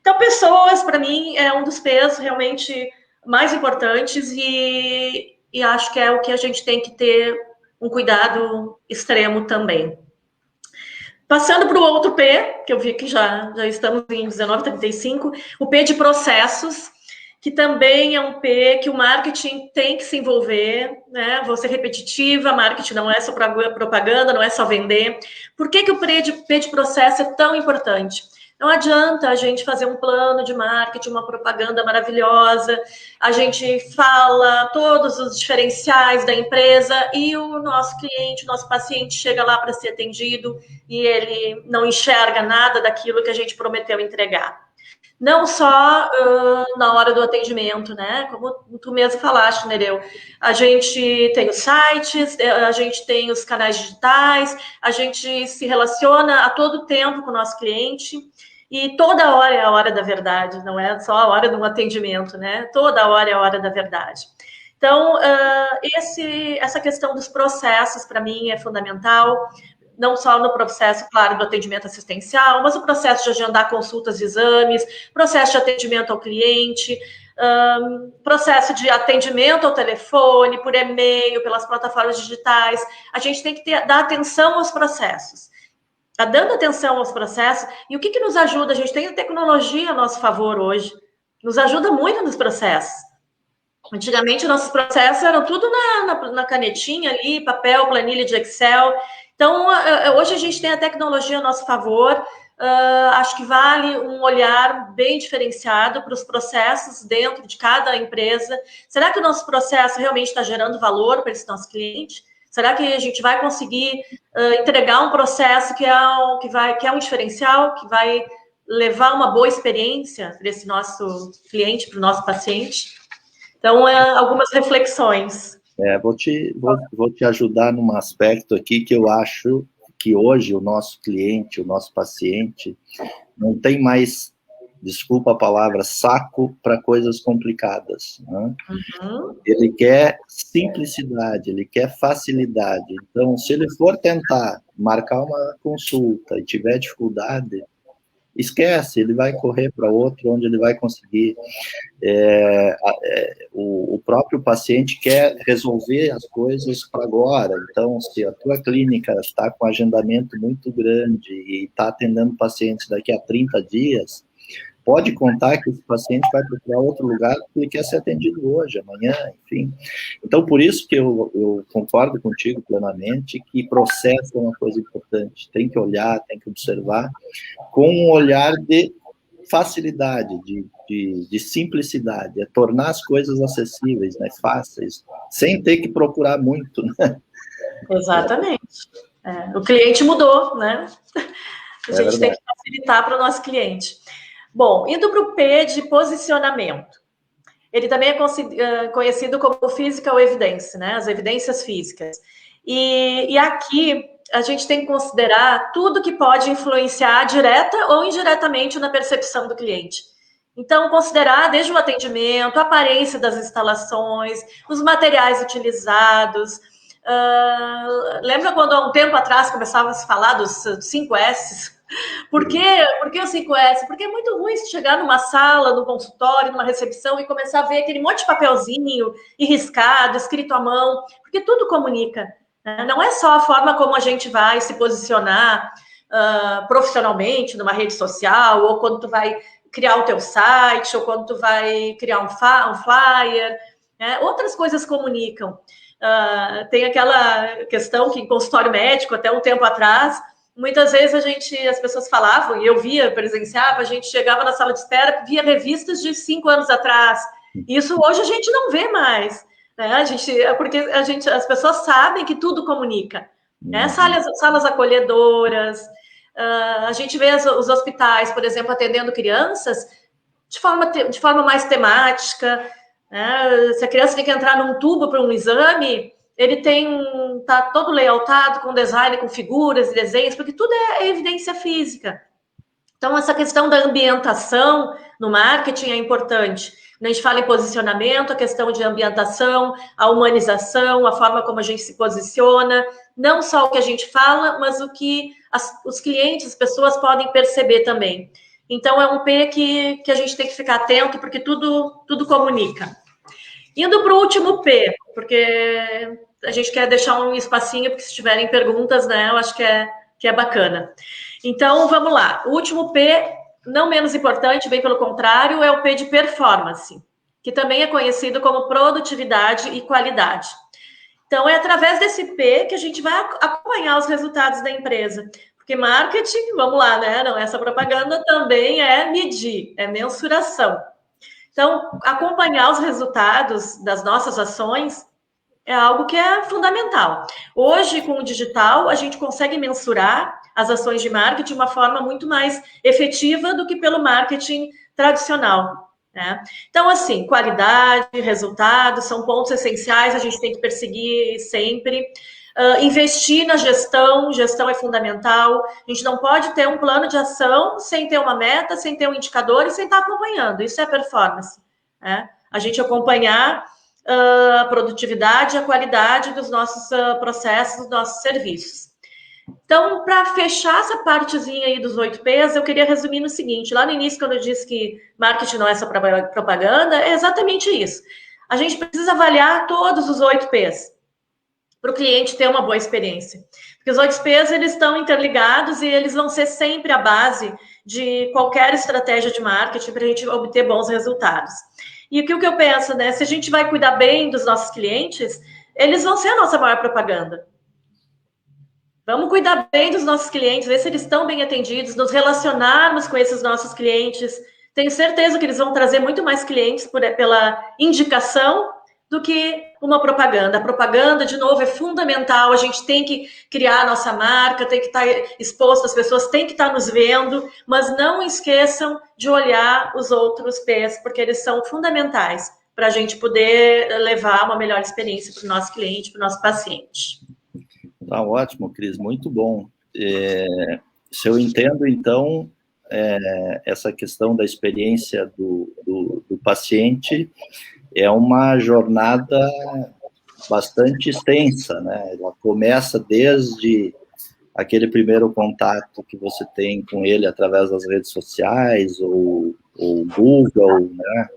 Então, pessoas, para mim, é um dos pesos realmente mais importantes e acho que é o que a gente tem que ter um cuidado extremo também. Passando para o outro P, que eu vi que já estamos em 19h35, o P de processos, que também é um P que o marketing tem que se envolver, né? Vou ser repetitiva, marketing não é só propaganda, não é só vender. Por que o P de processo é tão importante? Não adianta a gente fazer um plano de marketing, uma propaganda maravilhosa, a gente fala todos os diferenciais da empresa e o nosso cliente, o nosso paciente chega lá para ser atendido e ele não enxerga nada daquilo que a gente prometeu entregar. Não só na hora do atendimento, né? Como tu mesmo falaste, Nereu. A gente tem os sites, a gente tem os canais digitais, a gente se relaciona a todo tempo com o nosso cliente e toda hora é a hora da verdade, não é só a hora de um atendimento, né? Toda hora é a hora da verdade. Então, essa questão dos processos, para mim, é fundamental. não só no processo, claro, do atendimento assistencial, mas o processo de agendar consultas de exames, processo de atendimento ao cliente, processo de atendimento ao telefone, por e-mail, pelas plataformas digitais. A gente tem que dar atenção aos processos. Está dando atenção aos processos. E o que nos ajuda? A gente tem a tecnologia a nosso favor hoje. Nos ajuda muito nos processos. Antigamente, nossos processos eram tudo na canetinha ali, papel, planilha de Excel. Então, hoje a gente tem a tecnologia a nosso favor. Acho que vale um olhar bem diferenciado para os processos dentro de cada empresa. Será que o nosso processo realmente está gerando valor para esse nosso cliente? Será que a gente vai conseguir entregar um processo que é um diferencial, que vai levar uma boa experiência para esse nosso cliente, para o nosso paciente? Então, algumas reflexões. Vou te ajudar num aspecto aqui que eu acho que hoje o nosso cliente, o nosso paciente, não tem mais, desculpa a palavra, saco para coisas complicadas. Né? Uhum. Ele quer simplicidade, ele quer facilidade. Então, se ele for tentar marcar uma consulta e tiver dificuldade, esquece, ele vai correr para outro, onde ele vai conseguir. O próprio paciente quer resolver as coisas para agora. Então, se a tua clínica está com um agendamento muito grande e está atendendo pacientes daqui a 30 dias, pode contar que esse paciente vai procurar outro lugar porque ele quer ser atendido hoje, amanhã, enfim. Então, por isso que eu concordo contigo plenamente que processo é uma coisa importante. Tem que olhar, tem que observar com um olhar de facilidade, de simplicidade, é tornar as coisas acessíveis, né, fáceis, sem ter que procurar muito, né? Exatamente. O cliente mudou, né? A gente tem que facilitar para o nosso cliente. Bom, indo para o P de posicionamento. Ele também é conhecido como physical evidence, né? As evidências físicas. E aqui a gente tem que considerar tudo que pode influenciar direta ou indiretamente na percepção do cliente. Então, considerar desde o atendimento, a aparência das instalações, os materiais utilizados. Lembra quando há um tempo atrás começava a se falar dos 5 S's? Por quê? Por que o 5S? Porque é muito ruim se chegar numa sala, no consultório, numa recepção e começar a ver aquele monte de papelzinho e riscado, escrito à mão, porque tudo comunica. Né? Não é só a forma como a gente vai se posicionar profissionalmente numa rede social, ou quando tu vai criar o teu site, ou quando tu vai criar um flyer. Né? Outras coisas comunicam. Tem aquela questão que em consultório médico, até um tempo atrás, muitas vezes as pessoas falavam, e eu presenciava, a gente chegava na sala de espera, via revistas de 5 anos atrás. Isso hoje a gente não vê mais, né? Porque as pessoas sabem que tudo comunica. Né? Salas acolhedoras, a gente vê os hospitais, por exemplo, atendendo crianças de forma mais temática. Né? Se a criança tem que entrar num tubo para um exame, ele está todo layoutado, com design, com figuras e desenhos, porque tudo é evidência física. Então, essa questão da ambientação no marketing é importante. Quando a gente fala em posicionamento, a questão de ambientação, a humanização, a forma como a gente se posiciona, não só o que a gente fala, mas o que os clientes, as pessoas podem perceber também. Então, é um P que a gente tem que ficar atento, porque tudo comunica. Indo para o último P, porque a gente quer deixar um espacinho, porque se tiverem perguntas, né, eu acho que é bacana. Então, vamos lá. O último P, não menos importante, bem pelo contrário, é o P de performance, que também é conhecido como produtividade e qualidade. Então, é através desse P que a gente vai acompanhar os resultados da empresa. Porque marketing, vamos lá, né? Não, essa propaganda também é medir, é mensuração. Então, acompanhar os resultados das nossas ações é algo que é fundamental. Hoje, com o digital, a gente consegue mensurar as ações de marketing de uma forma muito mais efetiva do que pelo marketing tradicional. Né? Então, assim, qualidade, resultados são pontos essenciais, a gente tem que perseguir sempre. Investir na gestão é fundamental. A gente não pode ter um plano de ação sem ter uma meta, sem ter um indicador e sem estar acompanhando. Isso é performance. Né? A gente acompanhar a produtividade e a qualidade dos nossos processos, dos nossos serviços. Então, para fechar essa partezinha aí dos 8 P's, eu queria resumir no seguinte, lá no início, quando eu disse que marketing não é só propaganda, é exatamente isso. A gente precisa avaliar todos os 8 P's para o cliente ter uma boa experiência. Porque os 8 P's, eles estão interligados e eles vão ser sempre a base de qualquer estratégia de marketing para a gente obter bons resultados. E o que eu penso, né? Se a gente vai cuidar bem dos nossos clientes, eles vão ser a nossa maior propaganda. Vamos cuidar bem dos nossos clientes, ver se eles estão bem atendidos, nos relacionarmos com esses nossos clientes. Tenho certeza que eles vão trazer muito mais clientes pela indicação do que uma propaganda. A propaganda, de novo, é fundamental. A gente tem que criar a nossa marca, tem que estar exposto, as pessoas têm que estar nos vendo, mas não esqueçam de olhar os outros P's, porque eles são fundamentais para a gente poder levar uma melhor experiência para o nosso cliente, para o nosso paciente. Tá ótimo, Cris, muito bom. Se eu entendo, então, essa questão da experiência do paciente é uma jornada bastante extensa, né? Ela começa desde aquele primeiro contato que você tem com ele através das redes sociais, ou Google, né?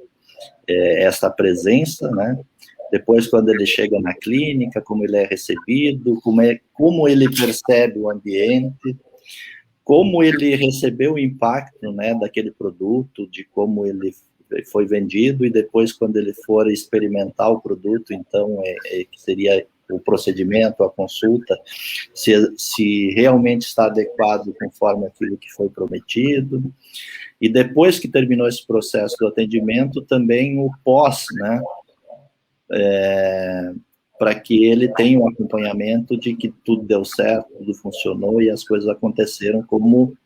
Essa presença, né? Depois, quando ele chega na clínica, como ele é recebido, como ele percebe o ambiente, como ele recebeu o impacto, né, daquele produto, de como ele foi vendido, e depois, quando ele for experimentar o produto, então, que seria o procedimento, a consulta, se realmente está adequado conforme aquilo que foi prometido. E depois que terminou esse processo do atendimento, também o pós, né, para que ele tenha um acompanhamento de que tudo deu certo, tudo funcionou e as coisas aconteceram como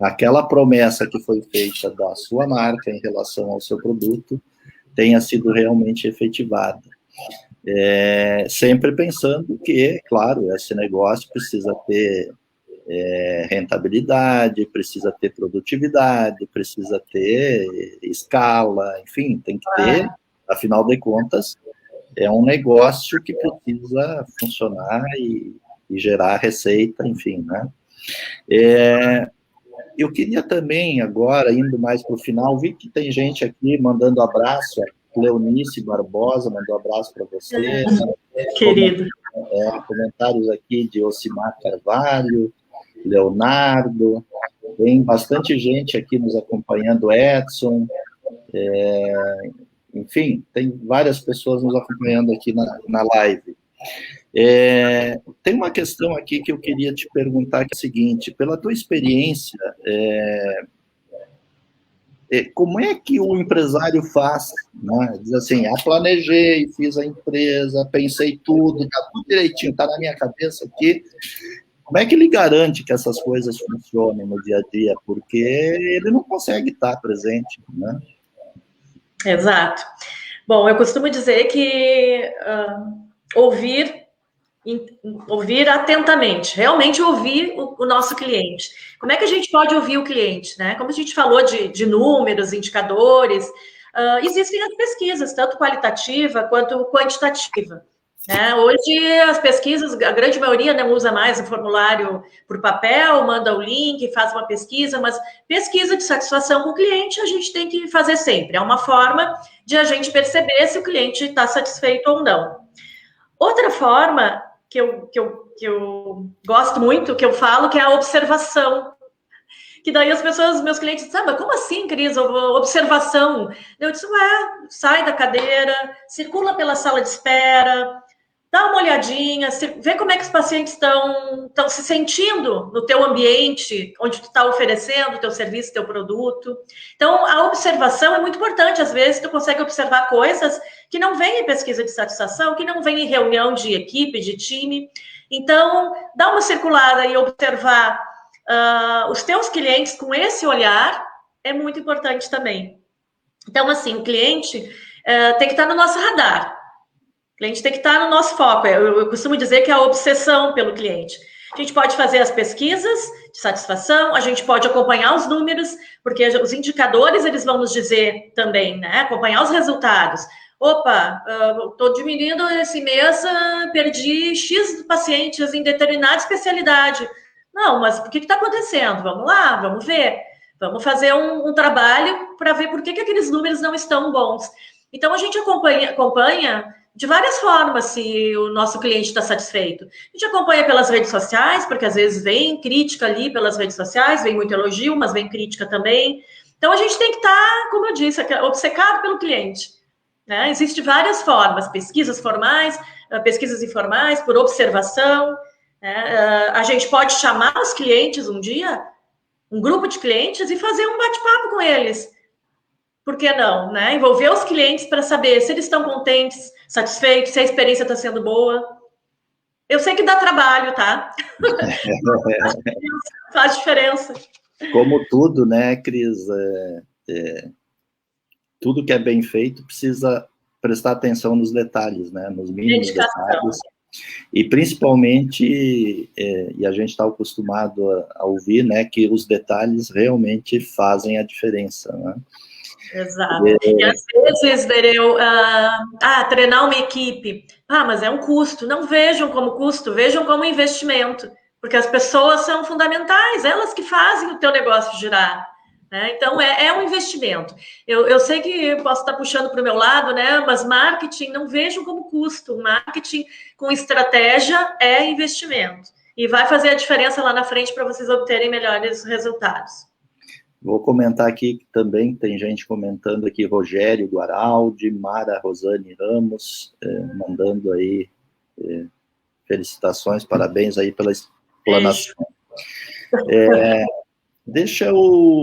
aquela promessa que foi feita da sua marca em relação ao seu produto tenha sido realmente efetivada. Sempre pensando que, claro, esse negócio precisa ter rentabilidade, precisa ter produtividade, precisa ter escala, enfim, tem que ter, afinal de contas, é um negócio que precisa funcionar e gerar receita, enfim, né? Eu queria também, agora, indo mais para o final, vi que tem gente aqui mandando abraço, a Cleonice Barbosa mandou abraço para você. Querido. Comentários aqui de Ocimar Carvalho, Leonardo, tem bastante gente aqui nos acompanhando, Edson, enfim, tem várias pessoas nos acompanhando aqui na live. Tem uma questão aqui que eu queria te perguntar, que é a seguinte: pela tua experiência, como é que o empresário faz, né? Diz assim, planejei, fiz a empresa, pensei tudo, está tudo direitinho, está na minha cabeça aqui. Como é que ele garante que essas coisas funcionem no dia a dia? Porque ele não consegue estar presente, né? Exato. Bom, eu costumo dizer que ouvir atentamente, realmente ouvir o nosso cliente. Como é que a gente pode ouvir o cliente, né? Como a gente falou de números, indicadores, existem as pesquisas, tanto qualitativa quanto quantitativa. Hoje, as pesquisas, a grande maioria não usa mais o formulário por papel, manda o link, faz uma pesquisa, mas pesquisa de satisfação com o cliente a gente tem que fazer sempre. É uma forma de a gente perceber se o cliente está satisfeito ou não. Outra forma que eu gosto muito, que eu falo, que é a observação. Que daí as pessoas, meus clientes, sabe, como assim, Cris, observação? Eu disse, sai da cadeira, circula pela sala de espera, dá uma olhadinha, vê como é que os pacientes estão se sentindo no teu ambiente, onde tu está oferecendo o teu serviço, o teu produto. Então, a observação é muito importante. Às vezes, tu consegue observar coisas que não vem em pesquisa de satisfação, que não vem em reunião de equipe, de time. Então, dá uma circulada e observar os teus clientes com esse olhar é muito importante também. Então, assim, o cliente tem que estar no nosso radar. O cliente tem que estar no nosso foco. Eu costumo dizer que é a obsessão pelo cliente. A gente pode fazer as pesquisas de satisfação, a gente pode acompanhar os números, porque os indicadores, eles vão nos dizer também, né? Acompanhar os resultados. Opa, estou diminuindo esse mês, perdi X pacientes em determinada especialidade. Não, mas o que está acontecendo? Vamos lá, vamos ver. Vamos fazer um trabalho para ver por que aqueles números não estão bons. Então, a gente acompanha de várias formas se o nosso cliente está satisfeito. A gente acompanha pelas redes sociais, porque às vezes vem crítica ali pelas redes sociais, vem muito elogio, mas vem crítica também. Então, a gente tem que estar, como eu disse, obcecado pelo cliente. Né? Existem várias formas, pesquisas formais, pesquisas informais, por observação. Né? A gente pode chamar os clientes um dia, um grupo de clientes, e fazer um bate-papo com eles. Por que não? Né? Envolver os clientes para saber se eles estão contentes, satisfeitos, se a experiência está sendo boa. Eu sei que dá trabalho, tá? Faz diferença. Como tudo, né, Cris? Tudo que é bem feito precisa prestar atenção nos detalhes, né? Nos mínimos detalhes. E principalmente, e a gente está acostumado a ouvir, né, que os detalhes realmente fazem a diferença, né? Exato. E às vezes, Bereu, treinar uma equipe, mas é um custo. Não vejam como custo, vejam como investimento, porque as pessoas são fundamentais, elas que fazem o teu negócio girar. Né? Então, é um investimento. Eu sei que eu posso estar puxando para o meu lado, né? Mas marketing não vejam como custo. Marketing com estratégia é investimento. E vai fazer a diferença lá na frente para vocês obterem melhores resultados. Vou comentar aqui que também tem gente comentando aqui, Rogério Guaraldi, Mara Rosane Ramos, mandando aí felicitações, parabéns aí pela explanação. Deixa eu...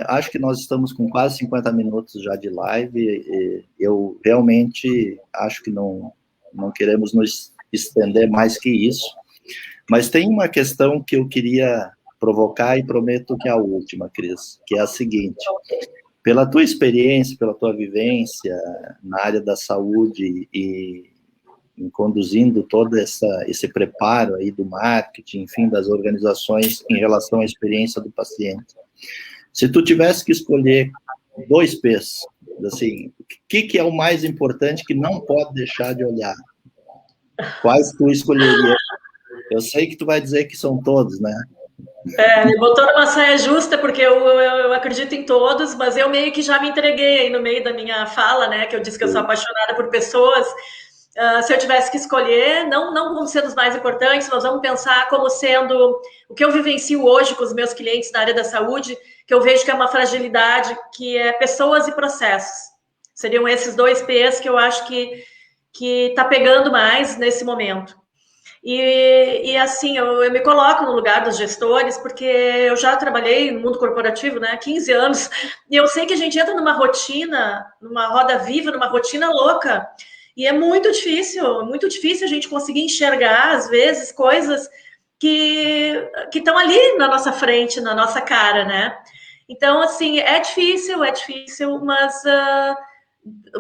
acho que nós estamos com quase 50 minutos já de live. Eu realmente acho que não queremos nos estender mais que isso. Mas tem uma questão que eu queria provocar e prometo que é a última, Cris, que é a seguinte. Pela tua experiência, pela tua vivência na área da saúde e em conduzindo todo esse preparo aí do marketing, enfim, das organizações em relação à experiência do paciente, se tu tivesse que escolher 2 P's, assim, o que é o mais importante que não pode deixar de olhar? Quais tu escolheria? Eu sei que tu vai dizer que são todos, né? Me botou numa saia justa, porque eu acredito em todos, mas eu meio que já me entreguei aí no meio da minha fala, né? Que eu disse que eu sou apaixonada por pessoas. Se eu tivesse que escolher, não como sendo os mais importantes, nós vamos pensar como sendo o que eu vivencio hoje com os meus clientes na área da saúde, que eu vejo que é uma fragilidade, que é pessoas e processos. Seriam esses 2 P's que eu acho que está pegando mais nesse momento. E assim, eu me coloco no lugar dos gestores, porque eu já trabalhei no mundo corporativo, né, há 15 anos, e eu sei que a gente entra numa rotina, numa roda viva, numa rotina louca, e é muito difícil a gente conseguir enxergar, às vezes, coisas que estão ali na nossa frente, na nossa cara, né? Então, assim, é difícil, mas...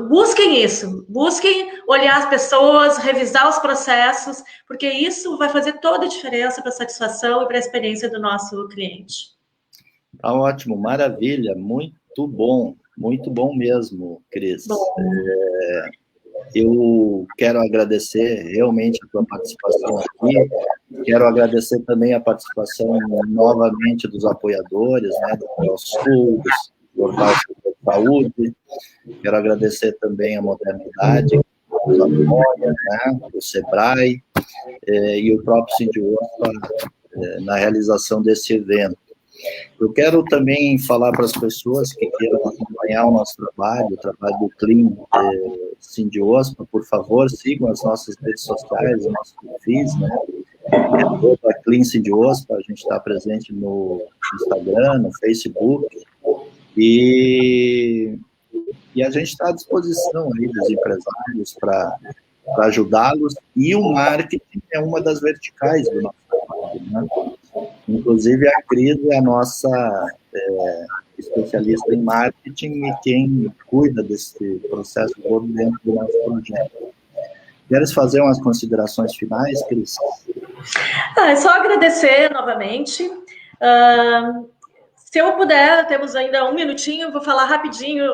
busquem isso, busquem olhar as pessoas, revisar os processos, porque isso vai fazer toda a diferença para a satisfação e para a experiência do nosso cliente. Tá ótimo, maravilha, muito bom mesmo, Cris. Eu quero agradecer realmente a tua participação aqui, quero agradecer também a participação novamente dos apoiadores, né, do ProSul, do Portal Saúde. Quero agradecer também a Modernidade, os apoia, né, o Sebrae e o próprio Sindiospa na realização desse evento. Eu quero também falar para as pessoas que queiram acompanhar o nosso trabalho, o trabalho do Clean Sindiospa, por favor, sigam as nossas redes sociais, os nossos perfis, né? Clean Sindiospa, a gente está presente no Instagram, no Facebook, e a gente está à disposição aí dos empresários para ajudá-los, e o marketing é uma das verticais do nosso trabalho, né? Inclusive, a Cris é a nossa especialista em marketing e quem cuida desse processo todo dentro do nosso projeto. Queres fazer umas considerações finais, Cris? É só agradecer novamente. Se eu puder, temos ainda 1 minutinho, vou falar rapidinho,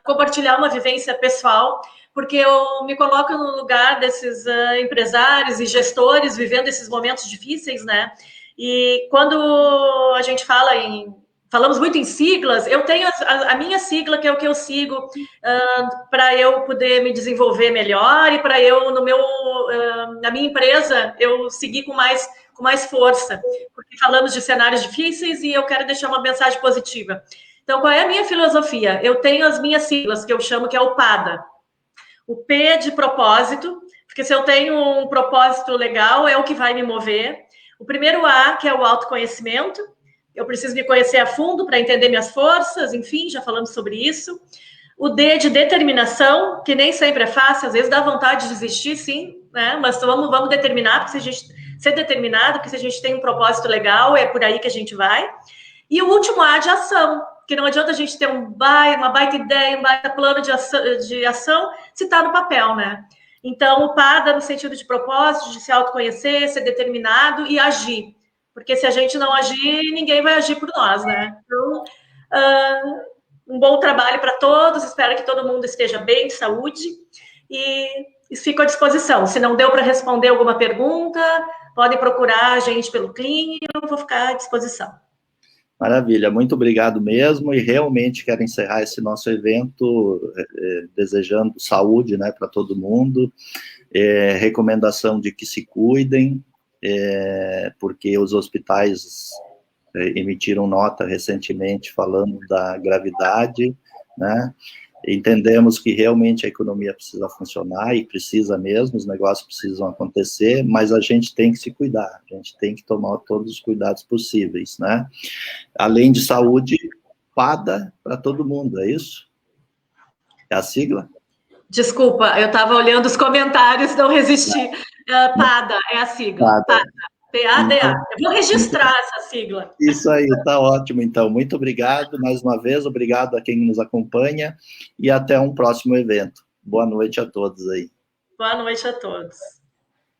compartilhar uma vivência pessoal, porque eu me coloco no lugar desses empresários e gestores vivendo esses momentos difíceis, né? E quando a gente falamos muito em siglas, eu tenho a minha sigla, que é o que eu sigo, para eu poder me desenvolver melhor e para eu, na minha empresa, eu seguir com mais força, porque falamos de cenários difíceis e eu quero deixar uma mensagem positiva. Então, qual é a minha filosofia? Eu tenho as minhas siglas, que eu chamo que é o PADA. O P de propósito, porque se eu tenho um propósito legal, é o que vai me mover. O primeiro A, que é o autoconhecimento. Eu preciso me conhecer a fundo para entender minhas forças, enfim, já falamos sobre isso. O D de determinação, que nem sempre é fácil, às vezes dá vontade de desistir, sim, né? Mas vamos determinar, porque se a gente ser determinado, porque se a gente tem um propósito legal, é por aí que a gente vai. E o último A de ação, que não adianta a gente ter uma baita ideia, um baita plano de ação se está no papel, né? Então, o PADA no sentido de propósito, de se autoconhecer, ser determinado e agir. Porque se a gente não agir, ninguém vai agir por nós, né? Então, um bom trabalho para todos, espero que todo mundo esteja bem, de saúde, e fico à disposição. Se não deu para responder alguma pergunta, podem procurar a gente pelo Clean, eu vou ficar à disposição. Maravilha, muito obrigado mesmo, e realmente quero encerrar esse nosso evento desejando saúde, né, para todo mundo, recomendação de que se cuidem, porque os hospitais emitiram nota recentemente falando da gravidade, né? Entendemos que realmente a economia precisa funcionar, e precisa mesmo, os negócios precisam acontecer, mas a gente tem que se cuidar, a gente tem que tomar todos os cuidados possíveis, né? Além de saúde, PADA para todo mundo, é isso? É a sigla? Desculpa, eu estava olhando os comentários, não resisti. PADA é a sigla. PADA. P-A-D-A. Eu vou registrar essa sigla. Isso aí, tá ótimo, então. Muito obrigado, mais uma vez, obrigado a quem nos acompanha, e até um próximo evento. Boa noite a todos aí. Boa noite a todos.